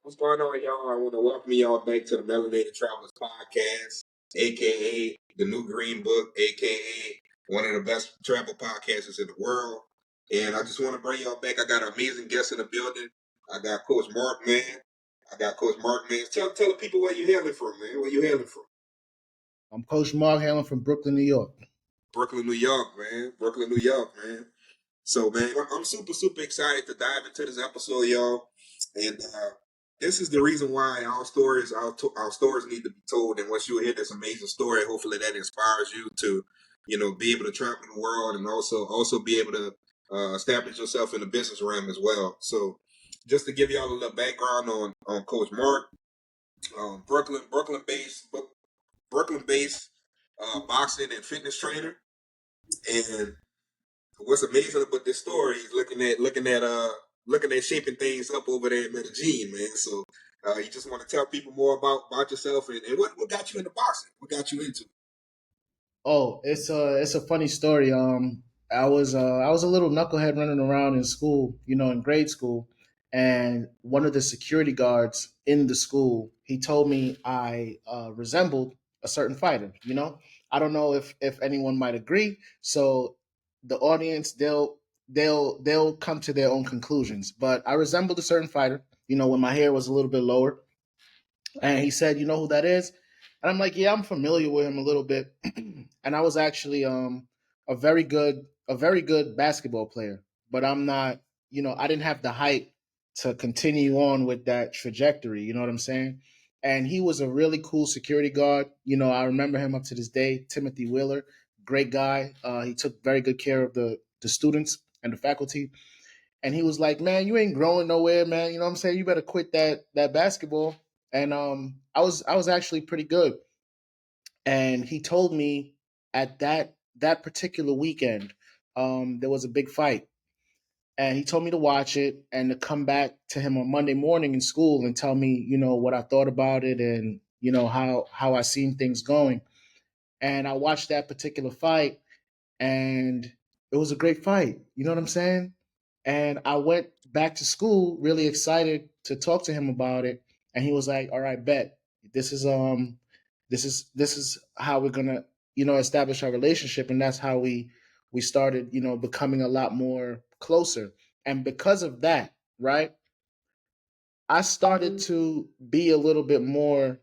What's going on, y'all? I want to welcome y'all back to the Melanated Travelers Podcast, aka the New Green Book, aka one of the best travel podcasters in the world. And I just want to bring y'all back. I got an amazing guest in the building. I got Coach Marc, man. I got Coach Marc, man. Tell the people where you hailing from, man. Where you hailing from? I'm Coach Marc, hailing from Brooklyn, New York. Brooklyn, New York, man. Brooklyn, New York, man. So, man, I'm super excited to dive into this episode, y'all. And this is the reason why our stories need to be told. And once you hear this amazing story, hopefully that inspires you to, be able to travel the world and also be able to establish yourself in the business realm as well. So, just to give y'all a little background on Coach Marc, Brooklyn based boxing and fitness trainer. And what's amazing about this story is looking at shaping things up over there in Medellin, man. So you just want to tell people more about yourself and what got you into boxing? What got you into it? Oh, it's a funny story. I was a little knucklehead running around in school, in grade school, and one of the security guards in the school, he told me I resembled a certain fighter. I don't know if anyone might agree. So the audience, they'll come to their own conclusions. But I resembled a certain fighter. When my hair was a little bit lower, and he said, "You know who that is?" And I'm like, "Yeah, I'm familiar with him a little bit." And I was actually a very good basketball player, but I'm not, I didn't have the height to continue on with that trajectory, you know what I'm saying? And he was a really cool security guard. I remember him up to this day, Timothy Wheeler, great guy. He took very good care of the students and the faculty. And he was like, "Man, you ain't growing nowhere, man. You know what I'm saying? You better quit that basketball." And I was actually pretty good. And he told me at that particular weekend, there was a big fight. And he told me to watch it and to come back to him on Monday morning in school and tell me, what I thought about it and, how I seen things going. And I watched that particular fight, and it was a great fight. You know what I'm saying? And I went back to school really excited to talk to him about it, and he was like, "All right, bet. This is how we're gonna establish our relationship." And that's how we started becoming a lot more closer. And because of that, right, I started to be a little bit more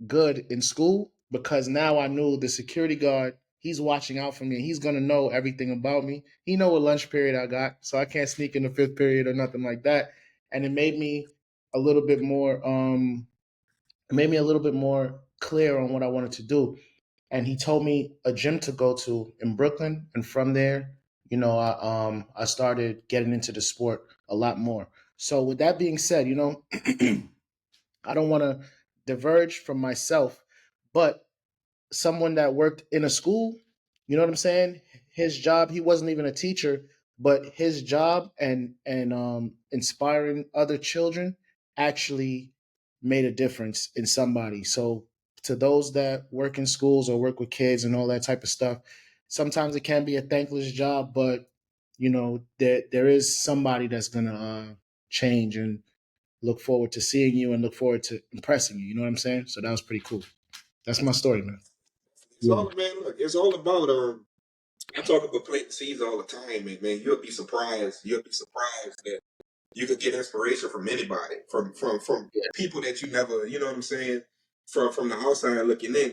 good in school because now I knew the security guard, he's watching out for me. He's gonna know everything about me. He know what lunch period I got, so I can't sneak in the fifth period or nothing like that. And it made me a little bit more clear on what I wanted to do. And he told me a gym to go to in Brooklyn, and from there, I started getting into the sport a lot more. So with that being said, I don't want to diverge from myself, but someone that worked in a school, you know what I'm saying? His job, he wasn't even a teacher, but his job and inspiring other children actually made a difference in somebody. So to those that work in schools or work with kids and all that type of stuff, sometimes it can be a thankless job, but there is somebody that's gonna change and look forward to seeing you and look forward to impressing you. You know what I'm saying? So that was pretty cool. That's my story, man. It's Yeah. all man. Look, it's all about I talk about planting seeds all the time, and man, you'll be surprised. You'll be surprised that you could get inspiration from anybody, from Yeah. people that you never, you know what I'm saying, from the outside looking in.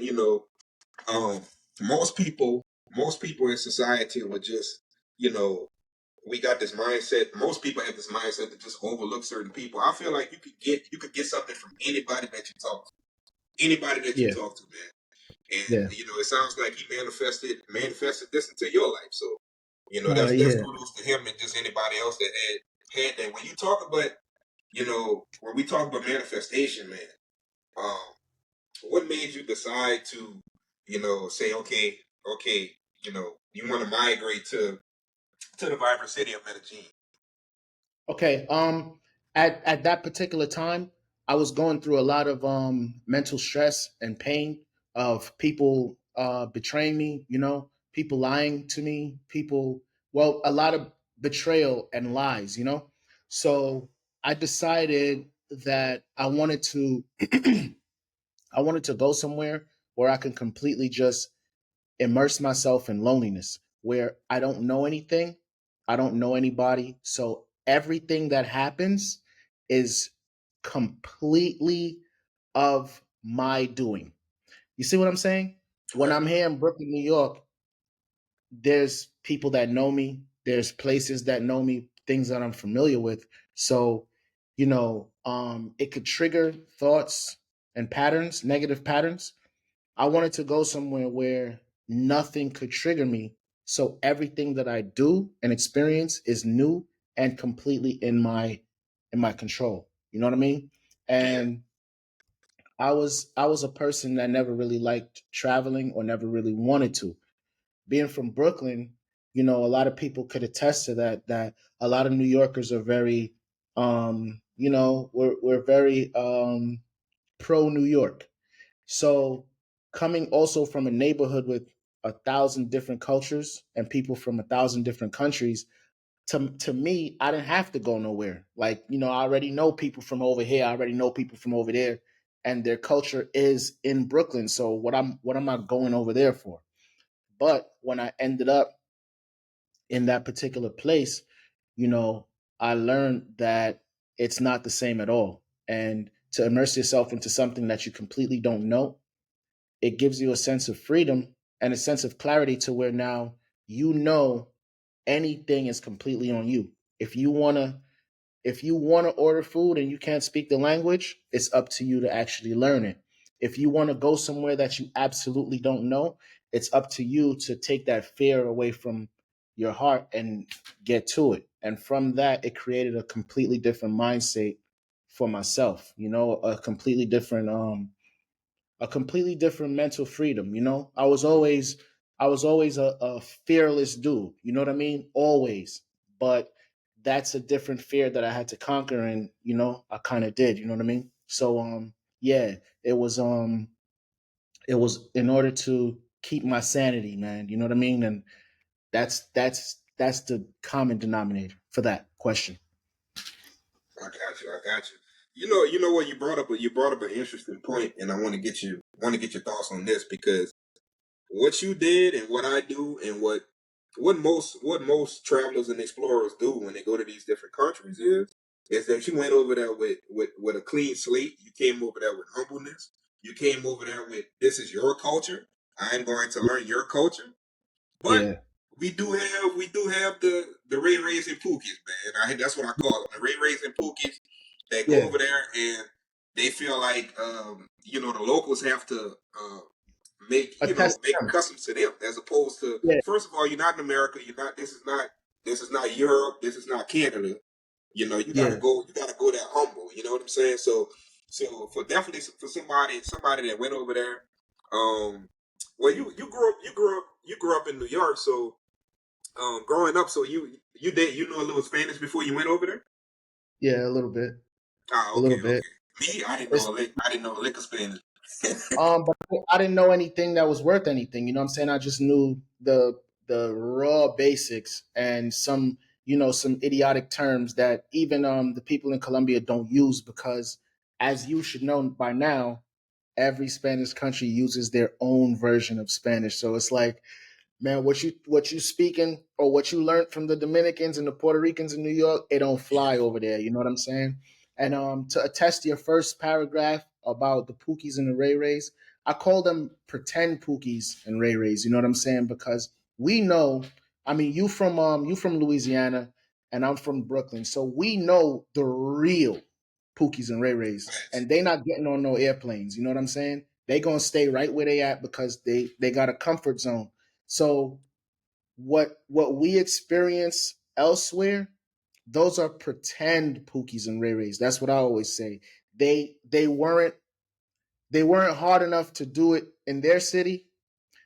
Um, most people, most people in society would just, you know, we got this mindset. Most people have this mindset to just overlook certain people. I feel like you could get something from anybody that you talk to, Yeah. man. And Yeah. it sounds like he manifested this into your life. So, that's Yeah. kudos to him and just anybody else that had that. When you talk about, when we talk about manifestation, man, um, what made you decide to, say, okay, you want to migrate to the vibrant city of Medellin? Okay. At that particular time, I was going through a lot of mental stress and pain of people betraying me. People lying to me. A lot of betrayal and lies. So I decided that I wanted to I wanted to go somewhere where I can completely just immerse myself in loneliness, where I don't know anything, I don't know anybody, so everything that happens is completely of my doing. You see what I'm saying? When Right. I'm here in Brooklyn, New York, there's people that know me, there's places that know me, things that I'm familiar with. So, it could trigger thoughts and patterns, negative patterns. I wanted to go somewhere where nothing could trigger me. So everything that I do and experience is new and completely in my control. You know what I mean? Yeah. And I was a person that never really liked traveling or never really wanted to. Being from Brooklyn, a lot of people could attest to that a lot of New Yorkers are very we're very pro New York. So coming also from a neighborhood with 1,000 different cultures and people from 1,000 different countries, to me, I didn't have to go nowhere. Like, I already know people from over here. I already know people from over there, and their culture is in Brooklyn. So what am I going over there for? But when I ended up in that particular place, you know, I learned that it's not the same at all. And to immerse yourself into something that you completely don't know, it gives you a sense of freedom and a sense of clarity to where now you know anything is completely on you. If you want to if you want to order food and you can't speak the language, it's up to you to actually learn it. If you want to go somewhere that you absolutely don't know, it's up to you to take that fear away from your heart and get to it. And from that, it created a completely different mindset for myself, a completely different mental freedom. I was always a fearless dude. You know what I mean? Always. But that's a different fear that I had to conquer, and I kind of did. You know what I mean? So yeah, it was it was in order to keep my sanity, man. You know what I mean? And that's the common denominator for that question. I got you. I got you. You know what you brought up an interesting point, and I want to get your thoughts on this because what you did and what I do and what most travelers and explorers do when they go to these different countries is that you went over there with a clean slate. You came over there with humbleness. You came over there with this is your culture. I'm going to learn your culture. But Yeah, we do have the Ray Rays and Pookies, man. That's what I call them, the Ray Rays and Pookies that go yeah, over there and they feel like the locals have to make a test. make customs to them as opposed to Yeah, first of all you're not in America, you're not this is not Europe, this is not Canada. You gotta yeah. go you gotta go that humble. You know what I'm saying? So for definitely for somebody that went over there, well you grew up in New York, so growing up, so you know a little Spanish before you went over there. Yeah, a little bit, Ah, a okay, little bit. okay. Me, I didn't know It's a lick. I didn't know a lick of Spanish. But I didn't know anything that was worth anything. You know what I'm saying? I just knew the raw basics and some idiotic terms that even the people in Colombia don't use because, as you should know by now, every Spanish country uses their own version of Spanish. So it's like, man, what you speaking or what you learned from the Dominicans and the Puerto Ricans in New York, it don't fly Yeah, over there. You know what I'm saying? And to attest to your first paragraph about the Pookies and the Ray Rays, I call them pretend Pookies and Ray Rays. You know what I'm saying? Because we know, I mean, you from Louisiana and I'm from Brooklyn, so we know the real Pookies and Ray Rays, facts. and they not getting on no airplanes. You know what I'm saying? They gonna stay right where they at because they got a comfort zone. So what we experience elsewhere, those are pretend Pookies and Ray Rays. That's what I always say. They weren't hard enough to do it in their city,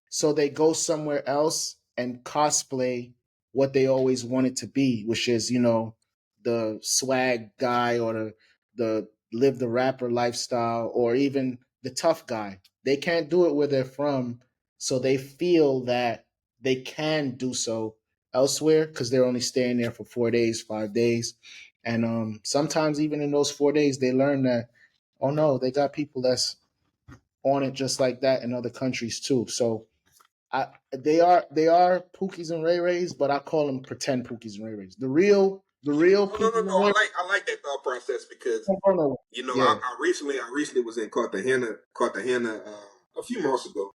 so they go somewhere else and cosplay what they always wanted to be, which is, the swag guy or the live the rapper lifestyle or even the tough guy. They can't do it where they're from, so they feel that they can do so elsewhere because they're only staying there for 4 days, 5 days. And sometimes even in those 4 days, they learn that, oh no, they got people that's on it just like that in other countries too. So they are Pookies and Ray Rays, but I call them pretend Pookies and Ray Rays. The real No, no, no, Pookies no. and Ray I like that thought process because Rays. Yeah, I recently was in Cartagena a few months ago,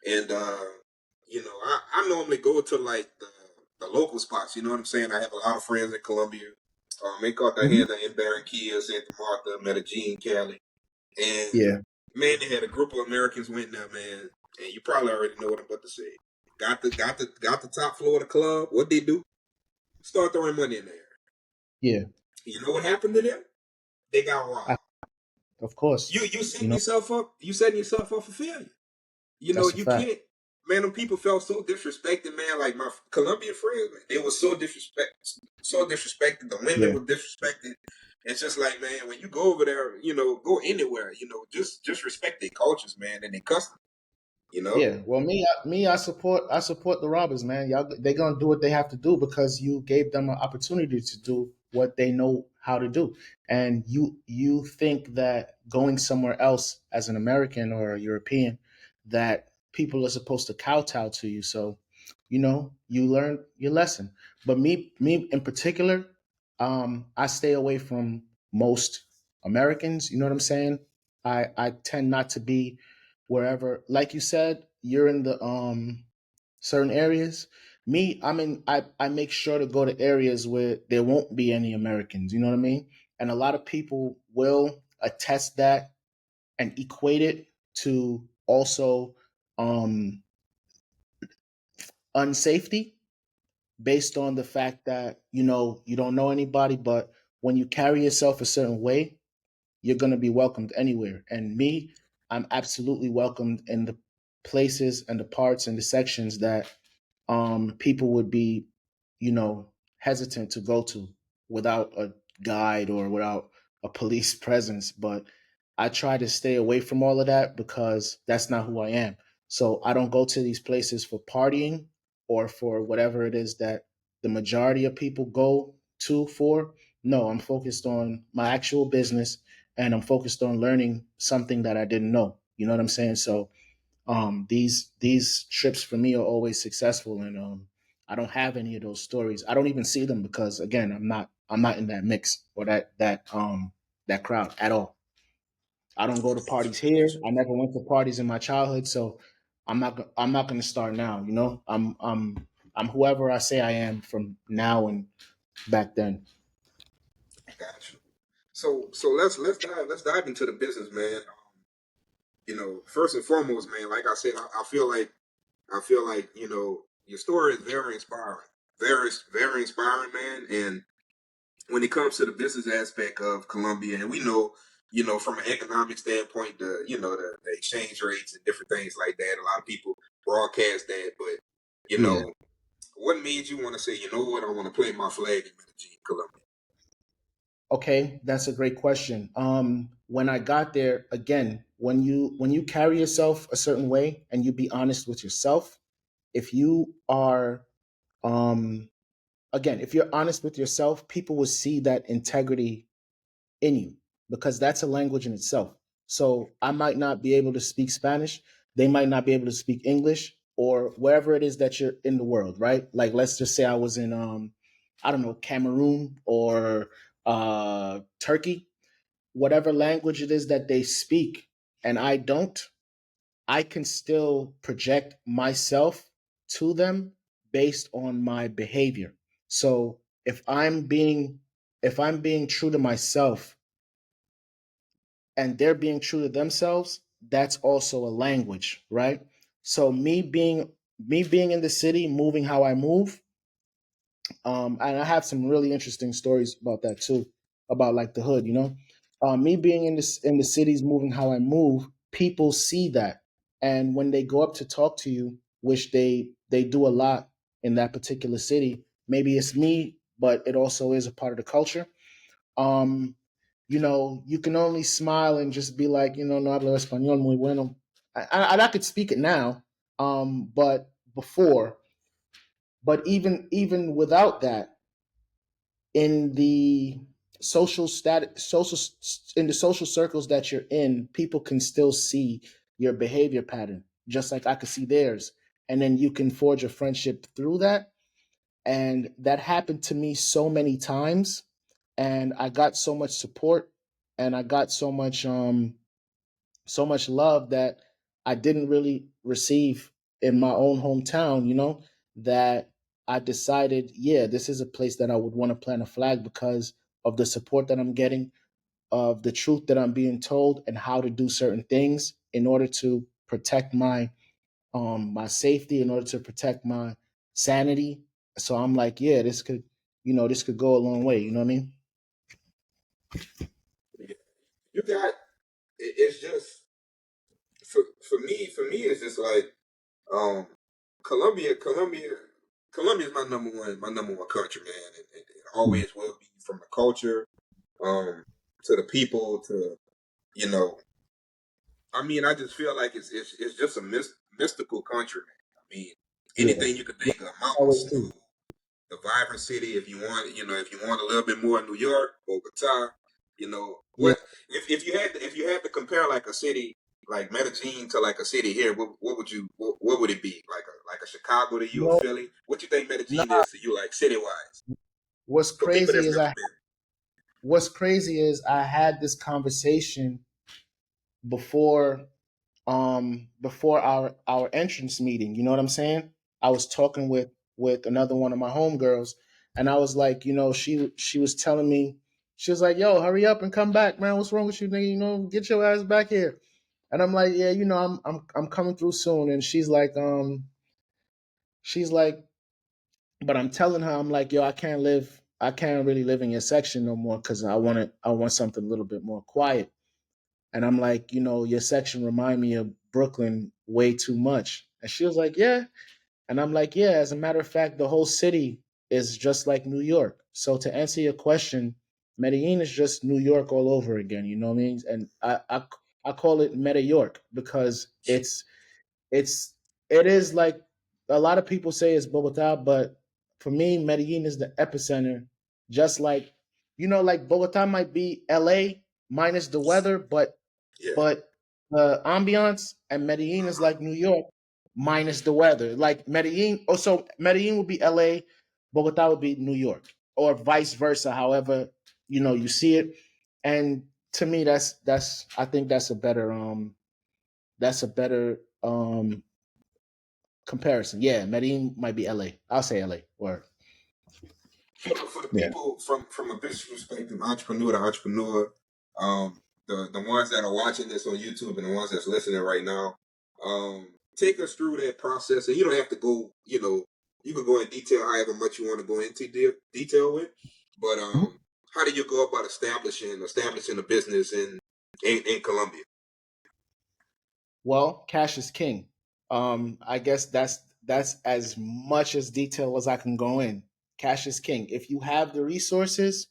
and I normally go to like the local spots. You know what I'm saying? I have a lot of friends in Colombia, in hmm Cartagena, in Barranquilla, Santa Marta, Medellin, Cali, and yeah, man, they had a group of Americans went there, man, and you probably already know what I'm about to say. Got the top floor of the club. What they do? Start throwing money in there. yeah. You know what happened to them? They got I, robbed. of course, You you setting know yourself up. You setting yourself up for failure. You know that's a you fact. can't. Man, them people felt so disrespected, man. Like my Colombian friends, man, they were so disrespected. The women Yeah. were disrespected. It's just like, man, when you go over there, go anywhere, just respect their cultures, man, and their customs. You know. Yeah, well, I support the robbers, man. Y'all, they gonna do what they have to do because you gave them an opportunity to do what they know how to do, and you think that going somewhere else as an American or a European, that people are supposed to kowtow to you. So, you learn your lesson. But me in particular, I stay away from most Americans. You know what I'm saying? I tend not to be wherever, like you said, you're in the certain areas. Me, I make sure to go to areas where there won't be any Americans. You know what I mean? And a lot of people will attest that and equate it to also um unsafety, based on the fact that you don't know anybody, but when you carry yourself a certain way, you're going to be welcomed anywhere. And me, I'm absolutely welcomed in the places and the parts and the sections that people would be, hesitant to go to without a guide or without a police presence. But I try to stay away from all of that because that's not who I am. So I don't go to these places for partying or for whatever it is that the majority of people go to for. No, I'm focused on my actual business, and I'm focused on learning something that I didn't know. You know what I'm saying? So these trips for me are always successful, and I don't have any of those stories. I don't even see them because, again, I'm not in that mix or that crowd at all. I don't go to parties here. I never went to parties in my childhood, so I'm not going to start now. I'm whoever I say I am from now and back then. Gotcha. So let's dive into the business, man. First and foremost, man. Like I said, I feel like your story is very inspiring, very inspiring, man. And when it comes to the business aspect of Colombia, and we know, from an economic standpoint, the exchange rates and different things like that. A lot of people broadcast that, but you Yeah. know, what made you want to say, you know what, I want to plant my flag in Medellin, Colombia? Okay, that's a great question. When I got there, again, when you carry yourself a certain way and you be honest with yourself, if you are um again, if you're honest with yourself, people will see that integrity in you, because that's a language in itself. So I might not be able to speak Spanish, they might not be able to speak English, or wherever it is that you're in the world, right? Like, let's just say I was in I don't know, Cameroon or Turkey, whatever language it is that they speak and I don't, I can still project myself to them based on my behavior. So if I'm being true to myself and they're being true to themselves, that's also a language, right? So me being in the city, moving how I move, and I have some really interesting stories about that too, about like the hood, me being in the cities, moving how I move, people see that, and when they go up to talk to you, which they do a lot in that particular city, maybe it's me, but it also is a part of the culture. um, you can only smile and just be like, no hablo español muy bueno. I could speak it now, but before, but even without that, in the in the social circles that you're in, people can still see your behavior pattern, just like I could see theirs. And then you can forge a friendship through that. And that happened to me so many times. And I got so much support and I got so much love that I didn't really receive in my own hometown, that I decided, yeah, this is a place that I would want to plant a flag because of the support that I'm getting, of the truth that I'm being told, and how to do certain things in order to protect my safety, in order to protect my sanity. So I'm like, yeah, this could go a long way. You know what I mean? Yeah. You got it's just for me it's just like um Colombia Colombia Colombia is my number one country, man. It always will be, from the culture to the people to, you know I mean, I just feel like it's just a mystical country, man. I mean, Yeah. anything you could think of: mountain, Always too. snow, the vibrant city. If you want a little bit more, New York, Bogota. Yeah. If you had to compare like a city like Medellin to like a city here, what would it be? Like a Chicago to you, or No, Philly? What you think no. Medellin is to you, like city wise, What's for people crazy that's is never I been? What's crazy is I had this conversation before before our entrance meeting. You know what I'm saying? I was talking with another one of my homegirls, and I was like, she was telling me, she was like, yo, hurry up and come back, man. What's wrong with you, nigga? Get your ass back here. And I'm like, yeah, I'm coming through soon. And she's like, but I'm telling her, I'm like, yo, I can't really live in your section no more because I want something a little bit more quiet. And I'm like, your section remind me of Brooklyn way too much. And she was like, yeah. And I'm like, yeah, as a matter of fact, the whole city is just like New York. So to answer your question, Medellin is just New York all over again. You know what I mean? And I call it Meta York because it's it is like a lot of people say it's Bogota, but for me, Medellin is the epicenter. Just like like Bogota might be LA minus the weather, Yeah. but the ambiance and Medellin is like New York minus the weather. Like Medellin, so Medellin would be LA, Bogota would be New York, or vice versa. However, you see it, and to me, that's I think that's a better comparison. Yeah, Medellin might be LA. I'll say LA. Or For the yeah. people from a business perspective, entrepreneur to entrepreneur, the ones that are watching this on YouTube and the ones that's listening right now, take us through that process. And you don't have to go, you can go in detail however much you want to go into detail with. But how do you go about establishing a business in Colombia? Well, cash is king. I guess that's as much as detail as I can go in. Cash is king. If you have the resources,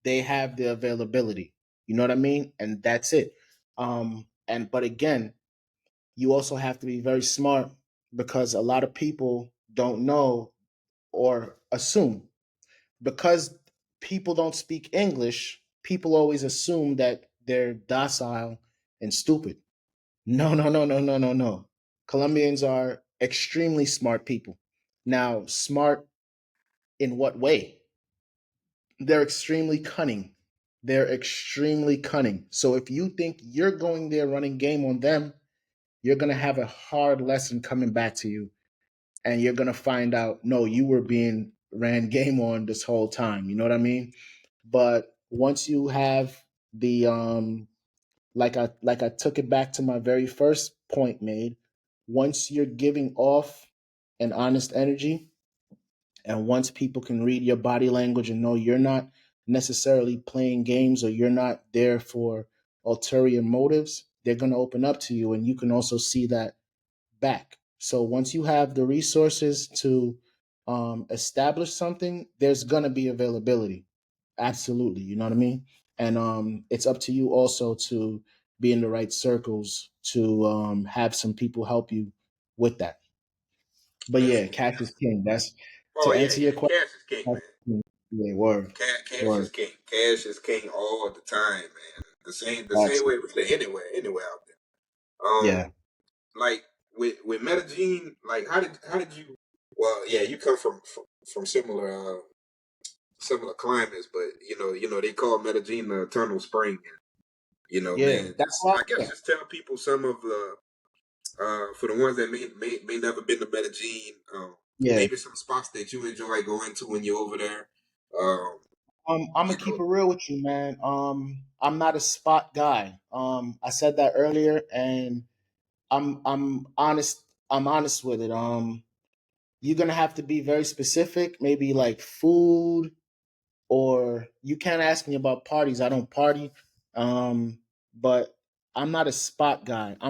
they have the availability. You know what I mean? And that's it. And but again, you also have to be very smart because a lot of people don't know or assume because people don't speak English, people always assume that they're docile and stupid. No, no, no, no, no, no, no. Colombians are extremely smart people. Now, smart in what way? They're extremely cunning. They're extremely cunning. So if you think you're going there running game on them, you're going to have a hard lesson coming back to you. And you're going to find out, no, you were being ran game on this whole time. You know what I mean? But once you have the like I took it back to my very first point made, once you're giving off an honest energy, and once people can read your body language and know you're not necessarily playing games or you're not there for ulterior motives, they're going to open up to you, and you can also see that back. So once you have the resources to establish something, there's gonna be availability. Absolutely, you know what I mean. And it's up to you also to be in the right circles to have some people help you with that. But yeah, Absolutely. cash is king. That's Oh to yeah, answer yeah. your question. Cash is king, man. Yeah, word, Cash is word. king. Cash is king all the time, man. The same That's way really anywhere out there. yeah, Like with Medellin, like how did you? Well, yeah, you come from similar climates, but they call Medellin the eternal spring. And, yeah. man, That's just why. I guess Yeah, just tell people some of the for the ones that may never been to Medellin, yeah. maybe some spots that you enjoy going to when you're over there. Um, I'm gonna you keep know, it real with you, man. I'm not a spot guy. I said that earlier, and I'm honest. I'm honest with it. You're gonna have to be very specific. Maybe like food, or you can't ask me about parties. I don't party. Um, but I'm not a spot guy. I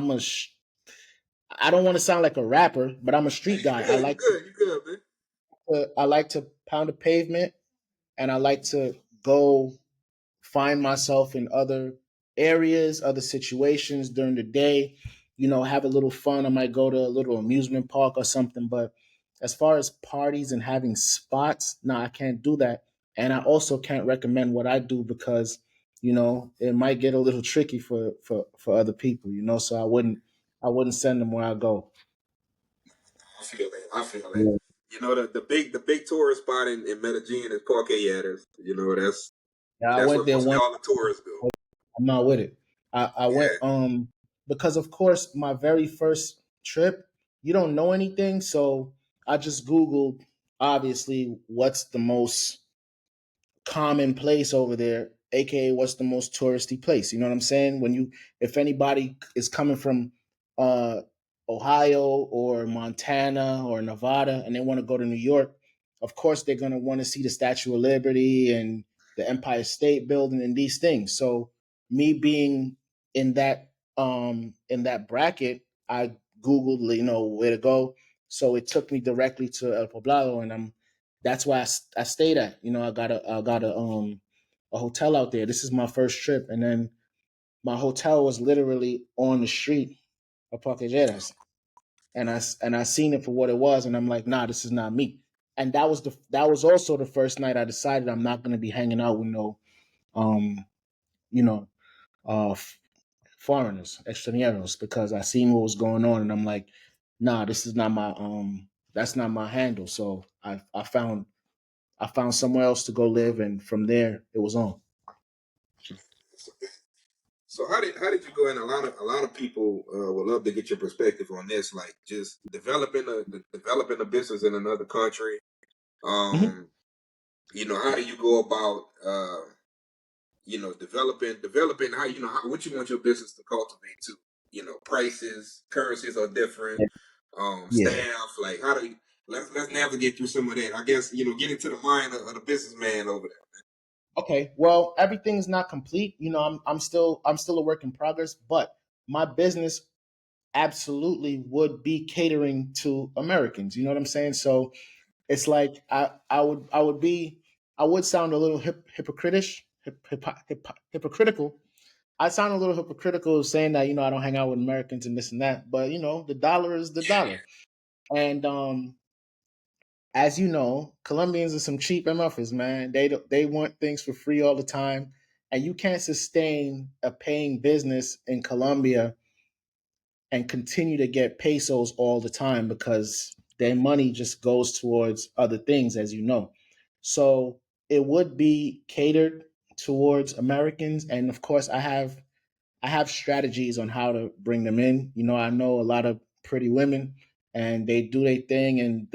don't want to sound like a rapper, but I'm a hey, street you guy. good, you good, man. I like to pound the pavement, and I like to go find myself in other areas, other situations during the day, have a little fun. I might go to a little amusement park or something. But as far as parties and having spots, no, I can't do that. And I also can't recommend what I do because, it might get a little tricky for other people, so I wouldn't send them where I go. I feel that. I feel that. Yeah, The big tourist spot in Medellin is Parque Yadas. That's yeah, I that's went where there mostly once. all the tourists go. I'm not with it. I went Yeah. because of course my very first trip, you don't know anything, so I just Googled obviously what's the most common place over there, aka what's the most touristy place. You know what I'm saying? If anybody is coming from uh Ohio or Montana or Nevada and they want to go to New York, of course they're gonna want to see the Statue of Liberty and the Empire State Building and these things. So me being in that bracket, I Googled, where to go. So it took me directly to El Poblado, and that's why I stayed at. I got a hotel out there. This is my first trip, and then my hotel was literally on the street of Parquejeras, and I seen it for what it was, and I'm like, nah, this is not me. And that was also the first night I decided I'm not going to be hanging out with no um you know f- foreigners, extranjeros, because I seen what was going on, and I'm like, nah, this is not my that's not my handle. So I found somewhere else to go live, and from there it was on. So how did you go in? A lot of people would love to get your perspective on this, like just developing a business in another country. Mhm. Um, how do you go about developing what you want your business to cultivate too. Prices, currencies are different. Yeah. Staff, like how do you let's navigate through some of that. I guess get into the mind of the businessman over there. Okay. Well, everything's not complete. I'm still a work in progress, but my business absolutely would be catering to Americans. You know what I'm saying? So it's like I would sound a little hypocritical. I sound a little hypocritical saying that I don't hang out with Americans and this and that, but the dollar is the dollar, and as you know, Colombians are some cheap MFers, man. They want things for free all the time, and you can't sustain a paying business in Colombia and continue to get pesos all the time because their money just goes towards other things, as you know. So it would be catered towards Americans, and of course, I have strategies on how to bring them in. I know a lot of pretty women, and they do their thing, and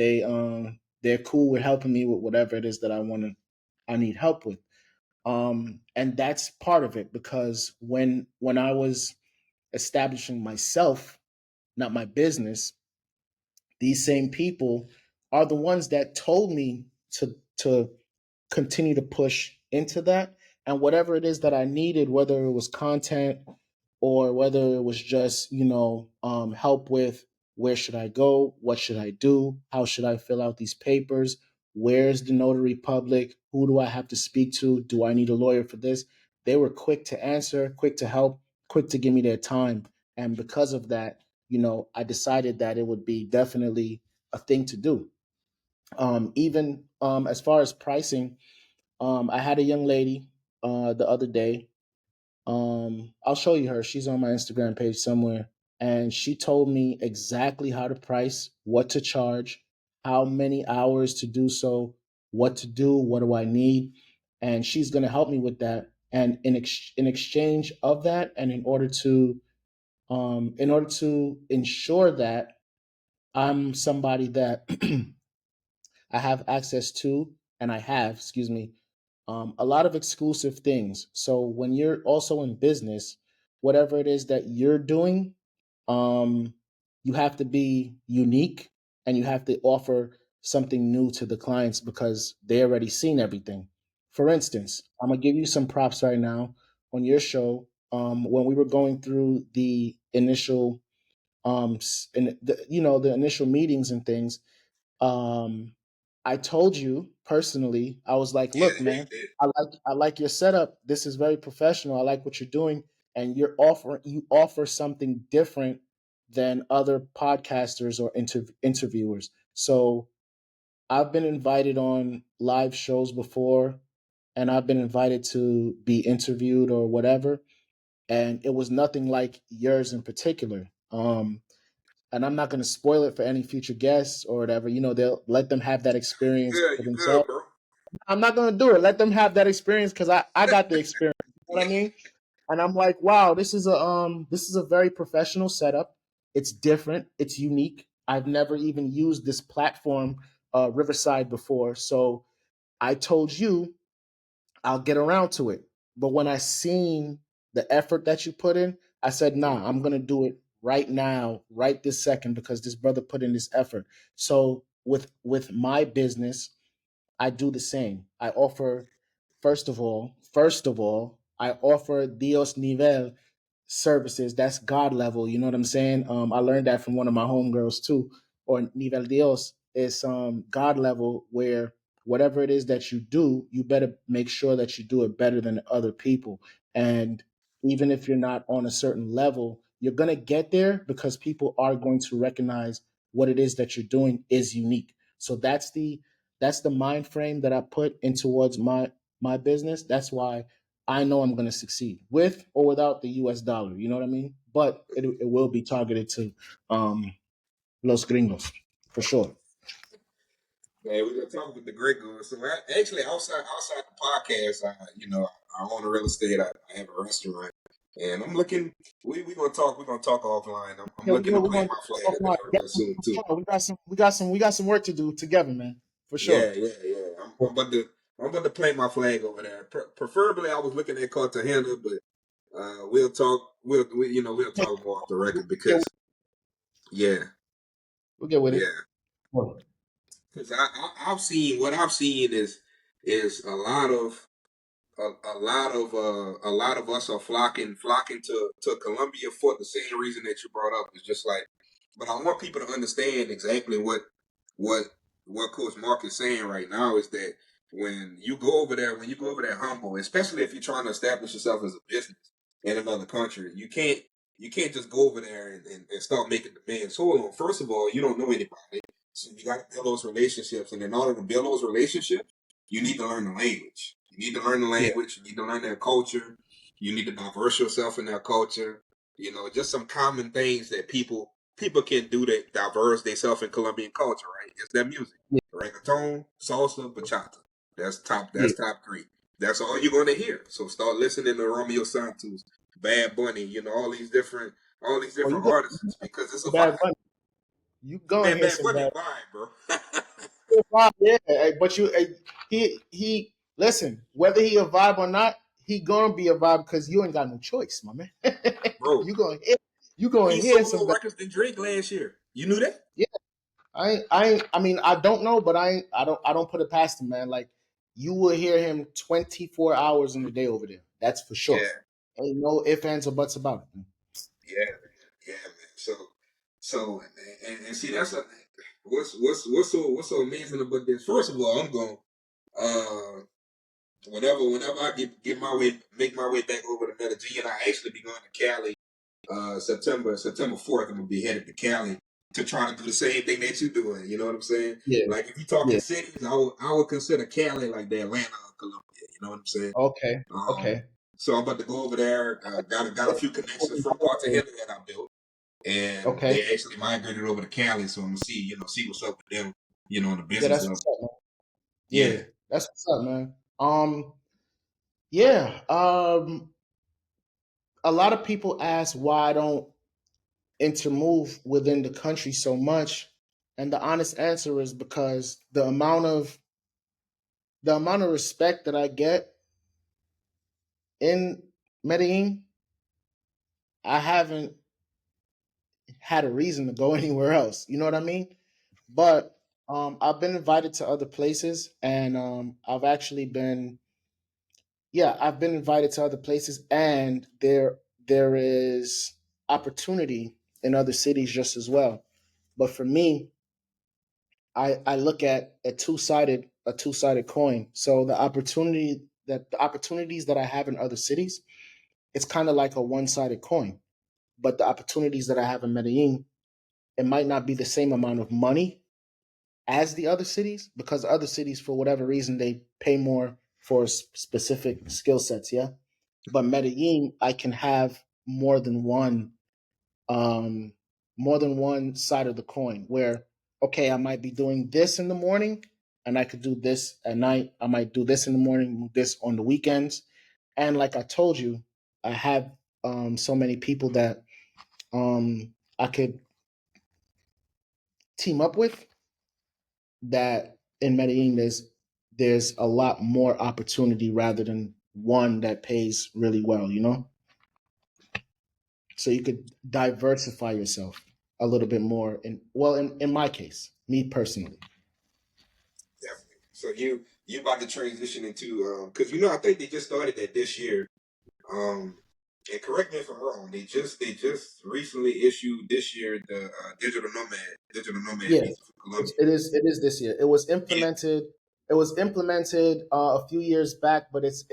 they're cool with helping me with whatever it is that I need help with. And that's part of it because when I was establishing myself, not my business, these same people are the ones that told me to continue to push into that, and whatever it is that I needed, whether it was content or whether it was just help with where should I go, what should I do, how should I fill out these papers, where's the notary public, who do I have to speak to, do I need a lawyer for this. They were quick to answer, quick to help, quick to give me their time, and because of that, I decided that it would be definitely a thing to do. Even as far as pricing, I had a young lady the other day. I'll show you her. She's on my Instagram page somewhere. And she told me exactly how to price, what to charge, how many hours to do so, what to do, what do I need. And she's going to help me with that. And in exchange of that, and in order to ensure that I'm somebody that I have access to, and I have, excuse me, a lot of exclusive things. So when you're also in business, whatever it is that you're doing, um, you have to be unique and you have to offer something new to the clients because they already seen everything. For instance, I'm gonna give you some props right now on your show. When we were going through the initial, the initial meetings and things, um, I told you personally, I was like, Yeah, look, yeah, you man, did. I like your setup. This is very professional. I like what you're doing. And you offer something different than other podcasters or interviewers. So I've been invited on live shows before and I've been invited to be interviewed or whatever. And it was nothing like yours in particular. And I'm not going to spoil it for any future guests or whatever. They'll let them have that experience for You good, themselves. bro. I'm not going to do it. Let them have that experience because I got the experience. You know what I mean? And I'm like, wow, this is a very professional setup. It's different. It's unique. I've never even used this platform, Riverside, before. So I told you I'll get around to it. But when I seen the effort that you put in, I said, nah, I'm gonna do it right now, right this second, because this brother put in this effort. So with my business, I do the same. I offer, first of all, I offer Dios nivel services. That's God level. You know what I'm saying? I learned that from one of my homegirls too. Or nivel Dios is God level, where whatever it is that you do, you better make sure that you do it better than other people. And even if you're not on a certain level, you're gonna get there because people are going to recognize what it is that you're doing is unique. So that's the mind frame that I put in towards my business. That's why I know I'm going to succeed with or without the US dollar. You know what I mean? But it will be targeted to Los Gringos for sure. Man, we were talking with the great guys. So actually, outside the podcast, I own a real estate. I have a restaurant, and I'm looking. We gonna talk. We're gonna talk offline. I'm Yeah, looking to we're plant going my to flag over offline. there real soon too. We got some work to do together, man. For sure. Yeah. I'm about to plant my flag over there. Preferably, I was looking at Cartagena, but we'll talk. We'll talk more off the record Yeah, because yeah, we'll get with it. yeah. Because I've seen is a lot of us are flocking to Colombia for the same reason that you brought up. It's just like, but I want people to understand exactly what what Coach Marc is saying right now is that when you go over there humble, especially if you're trying to establish yourself as a business in another country, you can't just go over there and start making demands. Hold on, first of all, you don't know anybody, so you got to build those relationships, and in order to build those relationships, you need to learn the language. You need to learn the Yeah, language. You need to learn their culture. You need to diverse yourself in their culture. Just some common things that people can do to diverse themselves in Colombian culture, right? It's their music. yeah, Reggaeton, salsa, bachata. yeah. That's top three. That's all you're gonna hear. So start listening to Romeo Santos, Bad Bunny, Oh, you all these different go artists because it's a Bad vibe. Bunny. You go and Man, hear Bad some Bunny a Bad vibe, bro. Bunny. Yeah, but he listen. Whether he a vibe or not, he gonna be a vibe because you ain't got no choice, my man. Bro, you gonna hear you gonna he hear sold some more Bad. records than Drake last year. You knew that? Yeah, I mean, I don't know, but I don't put it past him, man. Like you will hear him 24 hours in a day over there. That's for sure. Yeah, Ain't no ifs, ands, or buts about it. yeah, man. So, and see, what's so amazing about this? First of all, I'm going uh whenever I get my way make my way back over to Medellin, I actually be going to Cali. September 4th, I'm gonna be headed to Cali to try to do the same thing that you're doing. You know what I'm saying? Yeah, Like if you're talking yeah, cities, I would consider Cali like the Atlanta of Colombia. know what I'm saying? Okay. Um, Okay. so I'm about to go over there. Got a few connections from Cartagena that I built, and Okay. they actually migrated over to Cali. So I'm gonna see what's up with them, on the Yeah, business that's level. what's up, man. Yeah. Yeah, that's what's up, man. Yeah. A lot of people ask why I don't intermove within the country so much, and the honest answer is because the amount of respect that I get in Medellin, I haven't had a reason to go anywhere else. You know what I mean? But I've been invited to other places, and I've been invited to other places, and there is opportunity in other cities just as well. But for me, I look at a two sided coin. So the opportunities that I have in other cities, it's kind of like a one-sided coin. But the opportunities that I have in Medellin, it might not be the same amount of money as the other cities, because other cities, for whatever reason, they pay more for specific skill sets. Yeah, but Medellin, I can have um, more than one side of the coin. Where, okay, I might be doing this in the morning, and I could do this at night. I might do this in the morning, this on the weekends, and like I told you, I have so many people that I could team up with, that in Medellin there's a lot more opportunity rather than one that pays really well, so you could diversify yourself a little bit more. In my case, me personally. Definitely. So you about to transition into because I think they just started that this year. Um, and correct me if I'm wrong. They just recently issued this year the digital nomad Yeah, visa for Colombia. it is this year. It was Yeah. implemented. It was implemented a few years back, but it's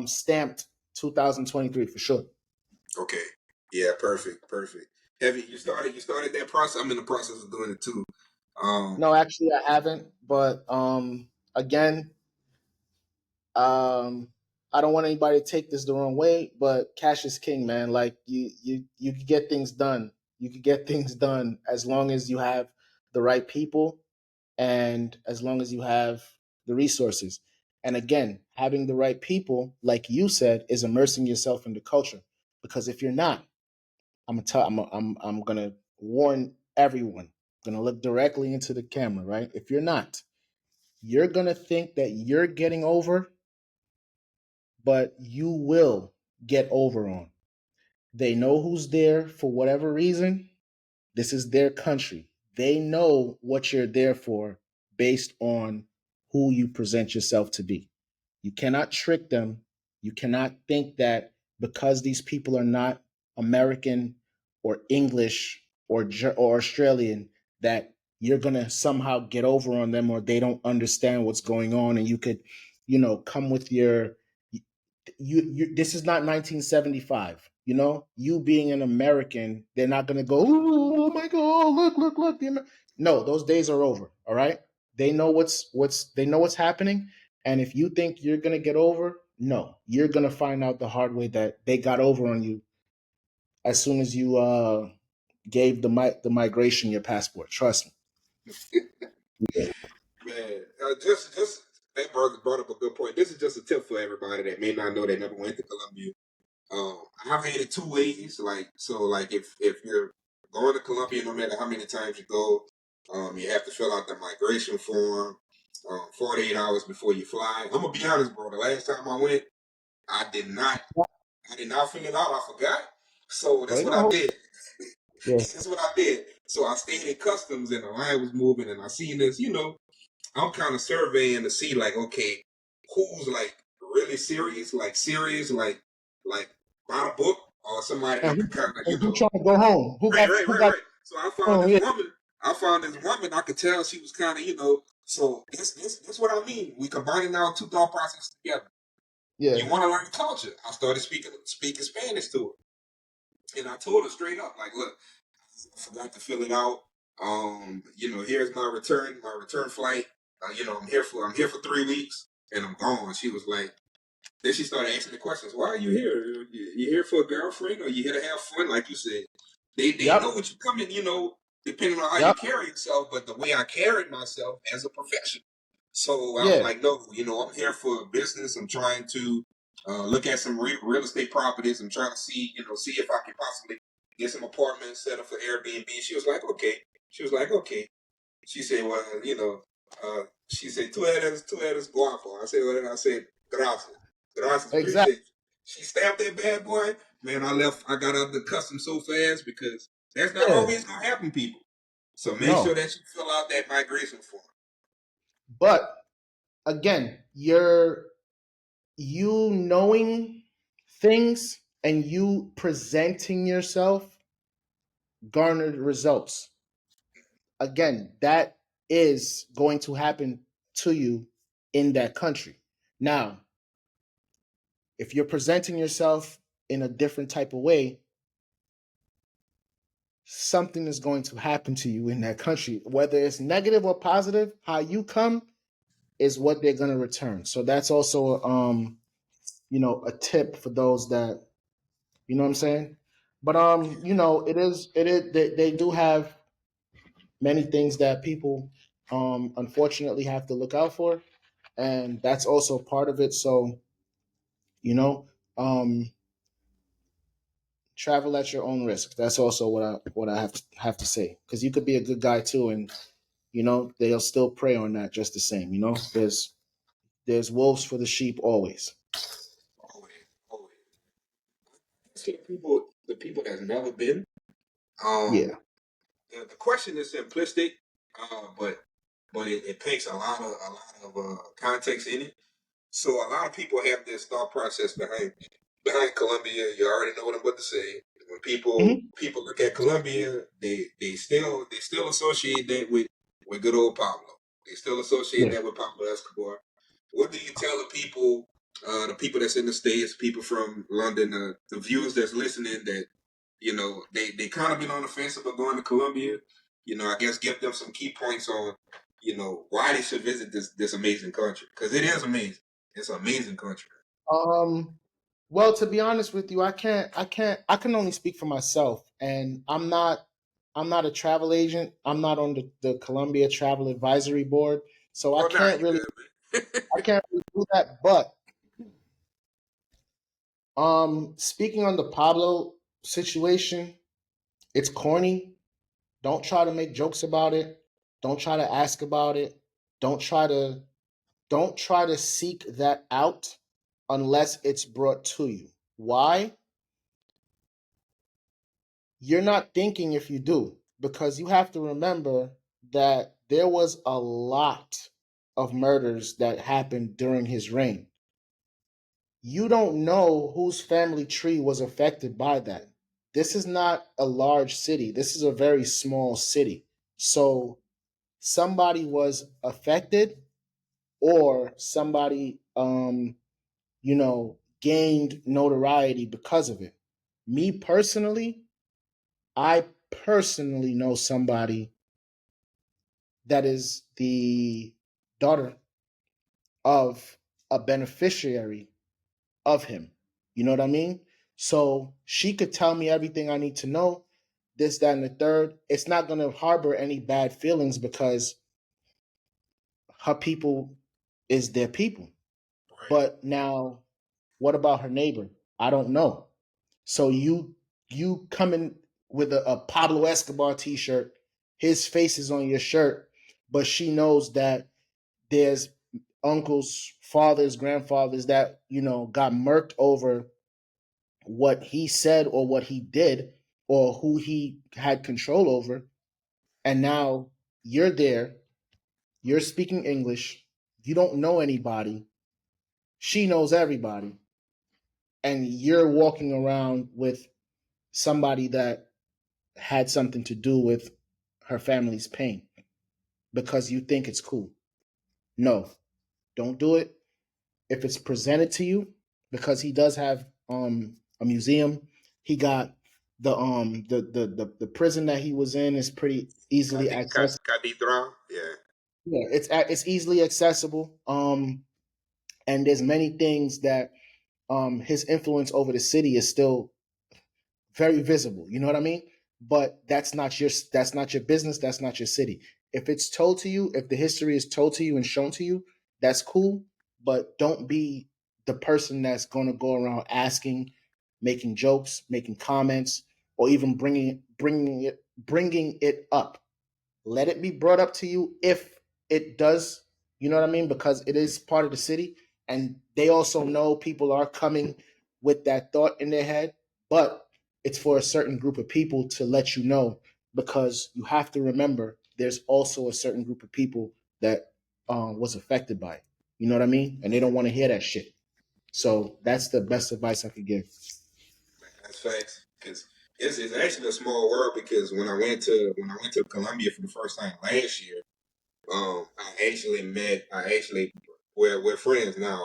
stamped 2023 for sure. Okay. Yeah. Perfect. Perfect. Have you started that process? I'm in the process of doing it too. Um. No, actually, I haven't. But again, um, I don't want anybody to take this the wrong way, but cash is king, man. Like you could get things done. You could get things done as long as you have the right people, and as long as you have the resources. And again, having the right people, like you said, is immersing yourself in the culture. Because if you're not, I'm gonna warn everyone. I'm gonna look directly into the camera, right? If you're not, you're gonna think that you're getting over, but you will get over on. They know who's there for whatever reason. This is their country. They know what you're there for based on who you present yourself to be. You cannot trick them. You cannot think that because these people are not American or English or Australian, that you're going to somehow get over on them, or they don't understand what's going on, and you could, come with your this is not 1975. You being an American, they're not going to go, oh my god, look, no, those days are over. All right, they know what's happening. And if you think you're going to get over, no, you're going to find out the hard way that they got over on you as soon as you gave the migration your passport. Trust me. Man, just that brought up a good point. This is just a tip for everybody that may not know they never went to Colombia. I've had it two ways. Like if you're going to Colombia, no matter how many times you go, you have to fill out the migration form 48 hours before you fly. I'm gonna be honest, bro. The last time I went, I did not I did not fill it out. I forgot. So Well, that's ain't what no I hope. did. Yeah. That's what I did. So I stayed in customs and the line was moving and I seen this, I'm kind of surveying to see like, okay, who's like really serious, like by the book, or somebody I And could kind of, who trying to go home? Who right, got right, who right, got right. So I found home? this Yeah. woman. I could tell she was kind of, So that's what I mean. We combining our two thought processes together. Yeah. You want to learn the culture. I started speaking Spanish to her, and I told her straight up, like, look, I forgot to fill it out. Here's my return flight. I'm here for 3 weeks. and I'm gone. She was like, then she started asking the questions. Why are you here? You here for a girlfriend, or you here to have fun? Like you said, they know Yep. what you coming. Depending on how you Yep. carry yourself. But the way I carried myself as a professional. So I was Yeah. like, no, I'm here for business. I'm trying to look at some real estate properties. I'm trying to see if I can possibly get some apartments set up for Airbnb. She was like, okay. She was like, okay. She said, well, she said, tú eres guapo. I said, well, I said, gracias. Gracias, Exactly. appreciate you. She stamped that bad boy. Man, I got out of the custom so fast because that's not Yeah. always going to happen, people. So make sure No. that you fill out that migration form. But again, you knowing things and you presenting yourself garnered results. Again, that is going to happen to you in that country. Now, if you're presenting yourself in a different type of way, something is going to happen to you in that country. Whether it's negative or positive, how you come is what they're going to return. So that's also a tip for those that, you know what I'm saying? But it is they do have many things that people unfortunately have to look out for, and that's also part of it. So, you know, um travel at your own risk. That's also what I have to say, because you could be a good guy too, and they'll still prey on that just the same. There's wolves for the sheep always. Always, always. See the people that's never been. Yeah. The question is simplistic, but it takes a lot of context in it. So a lot of people have this thought process behind Colombia. You already know what I'm about to say. When Hmm. people look at Colombia, they still associate that with good old Pablo. They still associate Yeah. that with Pablo Escobar. What do you tell the people that's in the States, people from London, the viewers that's listening that they kind of been on the fence about going to Colombia? I guess give them some key points on why they should visit this amazing country, because it is amazing. It's an amazing country. Um. Well, to be honest with you, I can only speak for myself, and I'm not a travel agent. I'm not on the Columbia Travel Advisory Board, so I Oh, nah, can't you really good, man. I can't really do that. But speaking on the Pablo situation, it's corny. Don't try to make jokes about it. Don't try to ask about it. Don't try to don't try to seek that out unless it's brought to you. Why? You're not thinking if you do, because you have to remember that there was a lot of murders that happened during his reign. You don't know whose family tree was affected by that. This is not a large city. This is a very small city. So somebody was affected, or somebody gained notoriety because of it. Me personally, I personally know somebody that is the daughter of a beneficiary of him. You know what I mean? So she could tell me everything I need to know, this, that, and the third. It's not going to harbor any bad feelings because her people is their people. Right. But now, what about her neighbor? I don't know. So you come in with a Pablo Escobar T-shirt, his face is on your shirt, but she knows that there's uncles, fathers, grandfathers that got murked over what he said or what he did or who he had control over, and now you're there, you're speaking English, you don't know anybody, she knows everybody, and you're walking around with somebody that had something to do with her family's pain because you think it's cool. No, don't do it. If it's presented to you, because he does have a museum, he got the prison that he was in is pretty easily accessible. Cathedral. Yeah. Yeah, it's easily accessible. And there's many things that his influence over the city is still very visible. You know what I mean? But that's not your business. That's not your city. If it's told to you, if the history is told to you and shown to you, that's cool. But don't be the person that's going to go around asking, making jokes, making comments, or even bringing it up. Let it be brought up to you if it does, you know what I mean? Because it is part of the city, and they also know people are coming with that thought in their head, but it's for a certain group of people to let you know, because you have to remember there's also a certain group of people that was affected by it. You know what I mean? And they don't want to hear that shit. So that's the best advice I could give. That's facts. Because it's actually a small world. Because when I went to Colombia for the first time last year, we're friends now.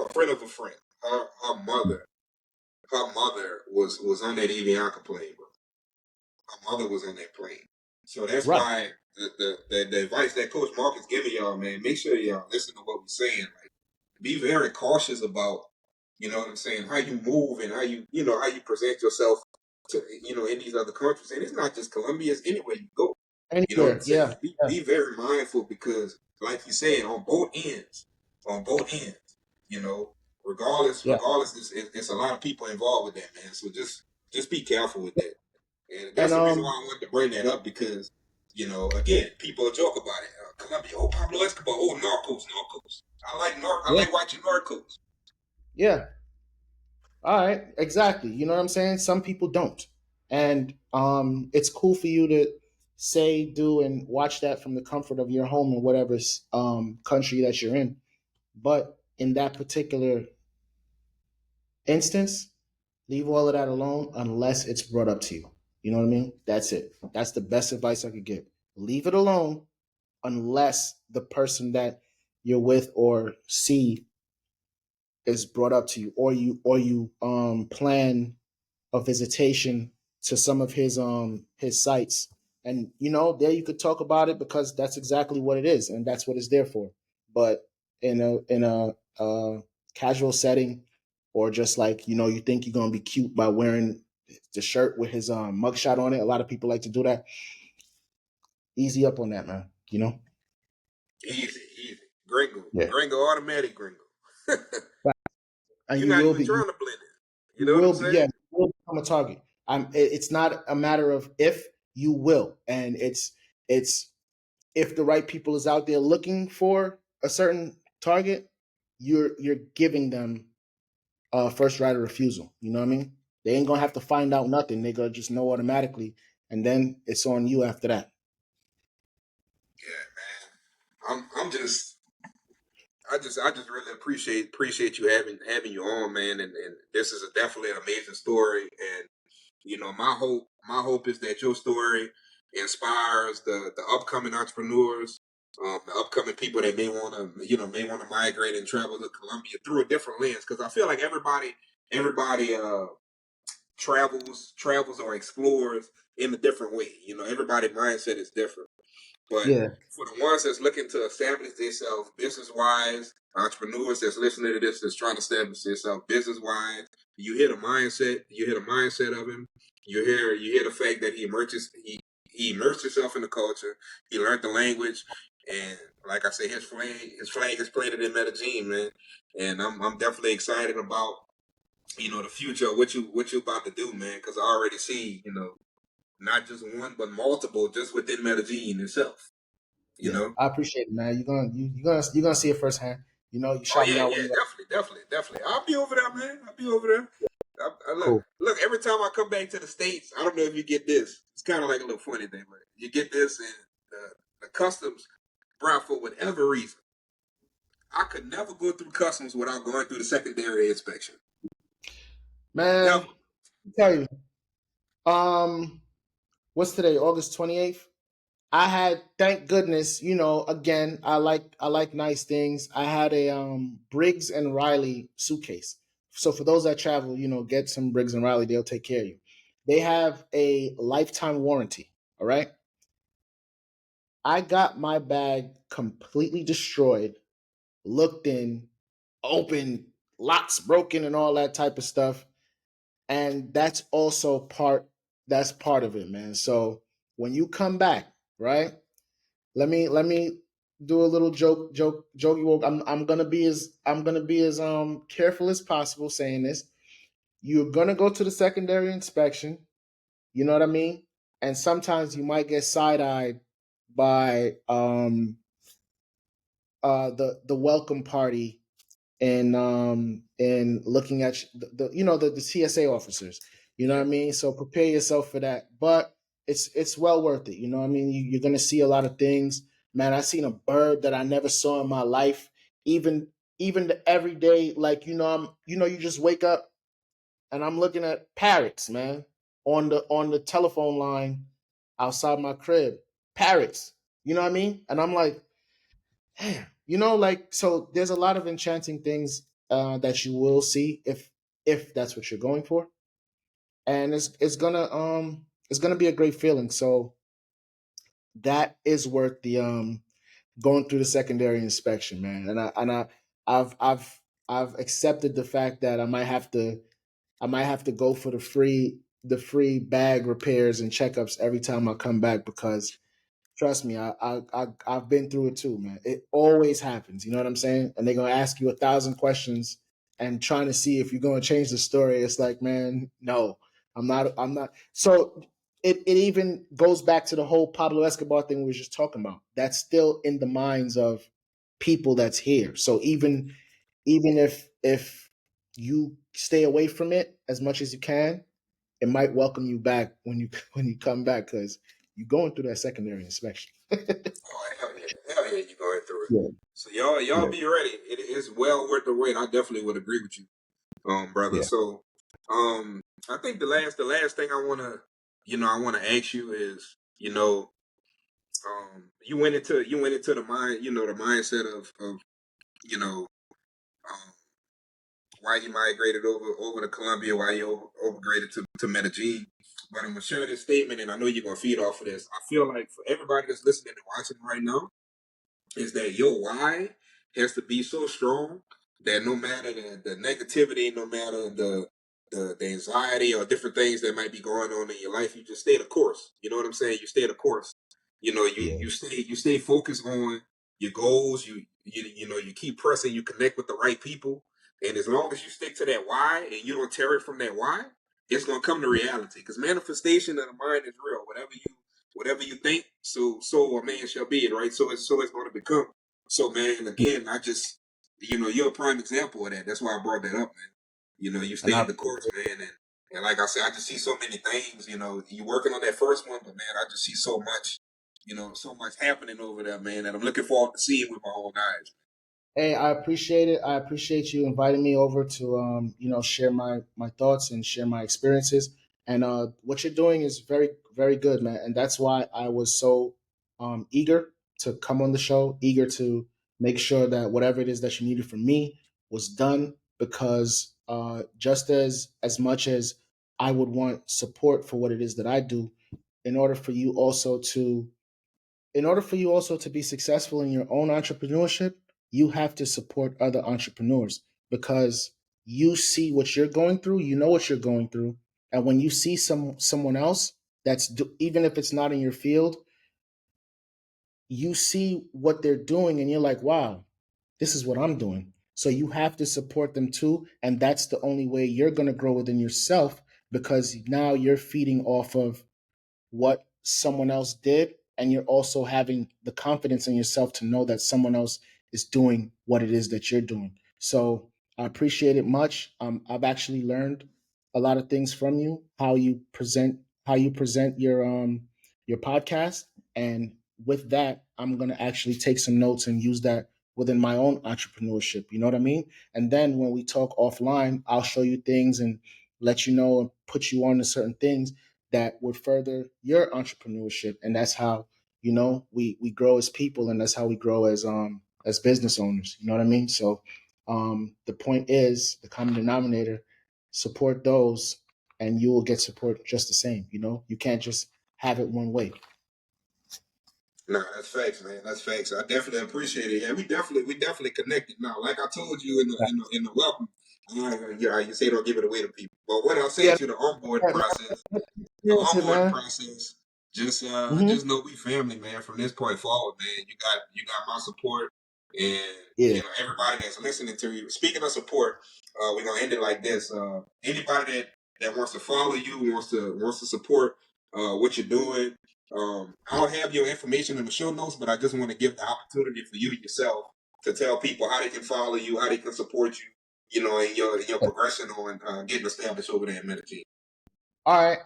A friend of a friend. Her mother was on that Avianca plane, bro. Her mother was on that plane. So that's Right. why the advice that Coach Marc is giving y'all, man, make sure y'all listen to what we're saying. Like, be very cautious about, you know what I'm saying, how you move and how you present yourself to, in these other countries. And it's not just Colombia, it's anywhere you go. You know what I'm Anywhere. saying? Yeah. Yeah. Be very mindful because, like you said, on both ends, you know, Yeah. regardless, it's a lot of people involved with that, man. So just be careful with that. And And that's the reason why I wanted to bring that up because, again, people joke about it. Colombia, oh, Pablo Escobar, oh, Narcos. I yeah. like watching Narcos. Yeah. All right, exactly. You know what I'm saying? Some people don't. And it's cool for you to say, do, and watch that from the comfort of your home in whatever country that you're in. But in that particular instance, leave all of that alone unless it's brought up to you. You know what I mean? That's it. That's the best advice I could give. Leave it alone unless the person that you're with or see is brought up to you, or you plan a visitation to some of his sites, and there you could talk about it because that's exactly what it is and that's what it's there for. But in a casual setting, or just like you think you're gonna be cute by wearing the shirt with his mugshot on it. A lot of people like to do that. Easy up on that, man. Easy. Gringo. Yeah. Gringo, automatic gringo. And You're you not will even be trying to blend it. You you know what I'm will be yeah, saying? you will become a target. It's not a matter of if, you will. And it's if the right people is out there looking for a certain target, you're giving them first right of refusal. You know what I mean? They ain't gonna have to find out nothing. They gonna just know automatically, and then it's on you after that. Yeah, man. I just really appreciate you having you on, man. And this is definitely an amazing story. And my hope is that your story inspires the upcoming entrepreneurs, the upcoming people that may want to migrate and travel to Colombia through a different lens. Because I feel like everybody travels or explores in a different way. Everybody's mindset is different. But Yeah, for the ones that's looking to establish themselves business wise, entrepreneurs that's listening to this that's trying to establish themselves business wise, you hear the mindset. You hear the mindset of him. You hear the fact that he immersed himself in the culture. He learned the language, and like I say, his flag is planted in Medellin, man. And I'm definitely excited about the future of what you about to do, man. Because I already see not just one but multiple just within Medellin itself. You yeah. know. I appreciate it, man. You're gonna see it firsthand. You Oh shout me yeah, out when yeah, you got. definitely. I'll be over there, man. I'll be over there. Look, Cool. look. Every time I come back to the states, I don't know if you get this. It's kind of like a little funny thing, but you get this, and the customs, bro, for whatever reason, I could never go through customs without going through the secondary inspection. Man, Never. I'll tell you. Um, what's today? August 28th. I had, thank goodness, again, I like nice things. I had a Briggs and Riley suitcase. So for those that travel, get some Briggs and Riley, they'll take care of you. They have a lifetime warranty. All right. I got my bag completely destroyed, looked in. open, locks broken, and all that type of stuff. And that's also part of it, man. So when you come back, right? Let me do a little jokey woke. I'm gonna be as careful as possible saying this. You're gonna go to the secondary inspection. You know what I mean? And sometimes you might get side eyed by the welcome party and looking at the CSA officers. You know what I mean? So prepare yourself for that. But it's well worth it. You know what I mean? You're gonna see a lot of things. Man, I seen a bird that I never saw in my life. Even the everyday, like you just wake up and I'm looking at parrots, man, on the telephone line outside my crib. Parrots. You know what I mean? And I'm like, damn, like, so there's a lot of enchanting things that you will see if that's what you're going for, and it's gonna be a great feeling. So that is worth the going through the secondary inspection, man. I've accepted the fact that I might have to go for the free bag repairs and checkups every time I come back, because trust me, I've been through it too, man. It always happens. You know what I'm saying? And they're gonna ask you 1,000 questions and trying to see if you're gonna change the story. It's like, man, no, I'm not. I'm not. So it even goes back to the whole Pablo Escobar thing we were just talking about. That's still in the minds of people that's here. So even if you stay away from it as much as you can, it might welcome you back when you when you come back, because you're going through that secondary inspection. Oh hell yeah, you going through it. Yeah, So y'all yeah, be ready. It is well worth the wait. I definitely would agree with you, brother. yeah. So, I think the last thing I wanna ask you is, you went into the mindset of you know, um, why you migrated over to Colombia, why you overgraded to Medellin. But I'm gonna share this statement, and I know you're gonna feed off of this. I feel like for everybody that's listening and watching right now, is that your why has to be so strong that no matter the negativity, no matter the anxiety or different things that might be going on in your life, you just stay the course. You know what I'm saying? You stay the course. You Yeah. you stay focused on your goals. You keep pressing. You connect with the right people, and as long as you stick to that why and you don't tear it from that why, it's gonna come to reality. Because manifestation of the mind is real. Whatever you think, so a man shall be it, right? So it's going to become. So man, again, you're a prime example of that. That's why I brought that up, man. You And stayed the course, man, and like I said, I just see so many things. You working on that first one, but man, I just see so much happening over there, man, that I'm looking forward to seeing with my own eyes. hey, I appreciate it. I appreciate you inviting me over to share my thoughts and share my experiences. And what you're doing is very very good, man. And that's why I was so eager to come on the show, eager to make sure that whatever it is that you needed from me was done. Because just as much as I would want support for what it is that I do, in order for you also to be successful in your own entrepreneurship, you have to support other entrepreneurs, because you see what you're going through, you know what you're going through, and when you see someone else even if it's not in your field, you see what they're doing and you're like, wow, this is what I'm doing. So you have to support them too, and that's the only way you're going to grow within yourself, because now you're feeding off of what someone else did, and you're also having the confidence in yourself to know that someone else is doing what it is that you're doing. So I appreciate it much. I've actually learned a lot of things from you, how you present your podcast. And with that, I'm going to actually take some notes and use that within my own entrepreneurship. You know what I mean? And then when we talk offline, I'll show you things and let you know and put you on to certain things that would further your entrepreneurship. And that's how we grow as people, and that's how we grow as business owners. You know what I mean? So the point is, the common denominator: support those and you will get support just the same. You can't just have it one way. Nah, that's facts, man. That's facts. I definitely appreciate it. Yeah, we definitely connected now. Like I told you in the welcome, you say don't give it away to people. But what I'll say Yeah, to you, the yeah, onboarding man. process, just Hmm. just know we family, man. From this point forward, man, you got my support, and Yeah. everybody that's listening to you. Speaking of support, we're gonna end it like this. Anybody that wants to follow you, wants to support what you're doing. I'll have your information in the show notes, but I just want to give the opportunity for you yourself to tell people how they can follow you, how they can support you, in your progression on getting established over there in Medellin. All right.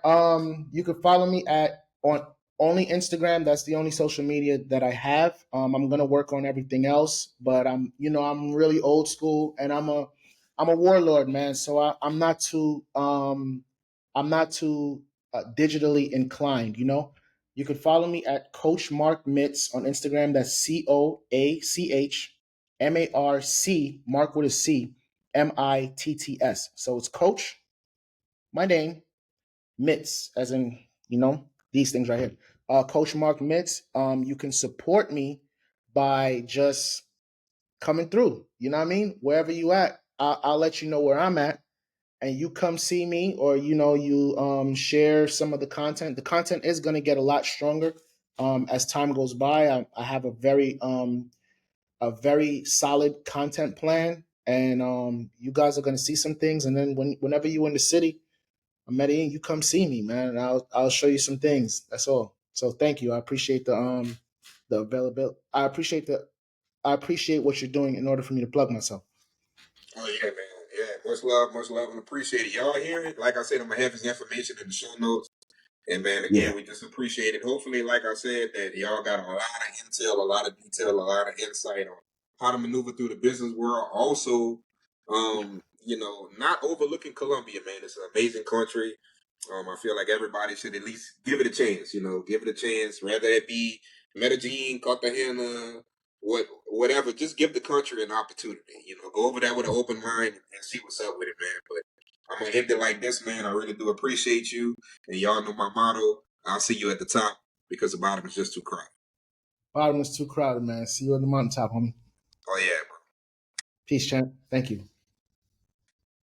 You can follow me at on only Instagram. That's the only social media that I have. I'm gonna work on everything else, but I'm really old school, and I'm a warlord, man. So I'm not too digitally inclined. You can follow me at Coach Marc Mitts on Instagram. That's CoachMarc, Mark with a C, Mitts. So it's Coach, my name, Mitts, as in, these things right here. Coach Marc Mitts. You can support me by just coming through. You know what I mean? Wherever you at, I'll let you know where I'm at, and you come see me, or you share some of the content. The content is going to get a lot stronger as time goes by. I have a very solid content plan, and you guys are going to see some things. And then whenever you're in the city, Medellin, you come see me, man, and I'll show you some things. That's all. So thank you. I appreciate the availability. I appreciate what you're doing in order for me to plug myself. Oh yeah, man. Yeah, much love, and appreciate it. Y'all hear it? Like I said, I'm gonna have his information in the show notes. And man, Yeah. again, we just appreciate it. Hopefully, like I said, that y'all got a lot of intel, a lot of detail, a lot of insight on how to maneuver through the business world. Also, not overlooking Colombia, man. It's an amazing country. I feel like everybody should at least give it a chance. Give it a chance, whether it be Medellin, Cartagena, whatever. Just give the country an opportunity. Go over there with an open mind and see what's up with it, man. But I'm gonna end it like this, man. I really do appreciate you, and y'all know my motto. I'll see you at the top because the bottom is just too crowded. Bottom is too crowded, man. See you on the mountaintop, homie. Oh yeah, bro. Peace, champ. Thank you.